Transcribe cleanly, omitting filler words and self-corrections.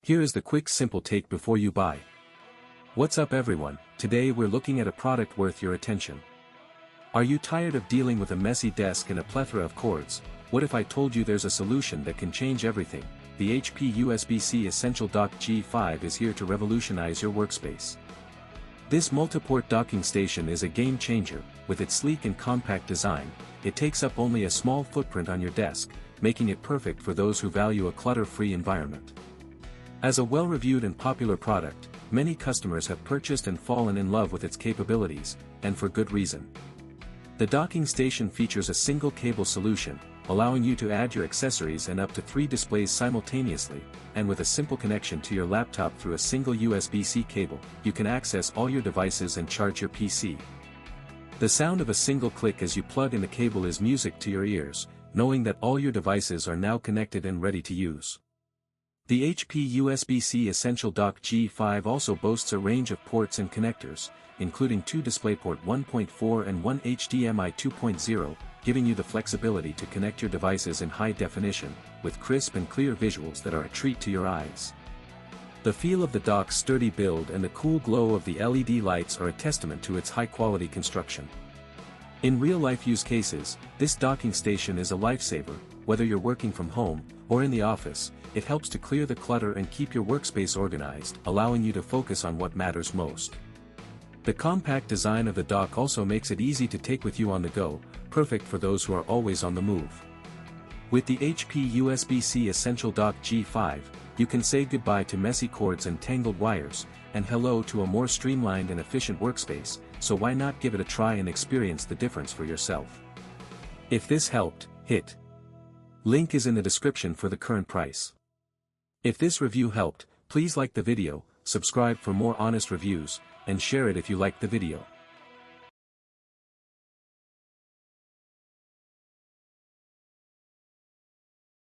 Here is the quick simple take before you buy. What's up everyone, today we're looking at a product worth your attention. Are you tired of dealing with a messy desk and a plethora of cords? What if I told you there's a solution that can change everything? The HP USB-C Essential Dock G5 is here to revolutionize your workspace. This multi-port docking station is a game changer. With its sleek and compact design, it takes up only a small footprint on your desk, making it perfect for those who value a clutter-free environment. As a well-reviewed and popular product, many customers have purchased and fallen in love with its capabilities, and for good reason. The docking station features a single cable solution, allowing you to add your accessories and up to 3 displays simultaneously, and with a simple connection to your laptop through a single USB-C cable, you can access all your devices and charge your PC. The sound of a single click as you plug in the cable is music to your ears, knowing that all your devices are now connected and ready to use. The HP USB-C Essential Dock G5 also boasts a range of ports and connectors, including 2 DisplayPort 1.4 and 1 HDMI 2.0, giving you the flexibility to connect your devices in high definition, with crisp and clear visuals that are a treat to your eyes. The feel of the dock's sturdy build and the cool glow of the LED lights are a testament to its high-quality construction. In real-life use cases, this docking station is a lifesaver. Whether you're working from home or in the office, it helps to clear the clutter and keep your workspace organized, allowing you to focus on what matters most. The compact design of the dock also makes it easy to take with you on the go, perfect for those who are always on the move. With the HP USB-C Essential Dock G5, you can say goodbye to messy cords and tangled wires, and hello to a more streamlined and efficient workspace, so why not give it a try and experience the difference for yourself? If this helped, hit link is in the description for the current price. If this review helped, please like the video, subscribe for more honest reviews, and share it if you liked the video.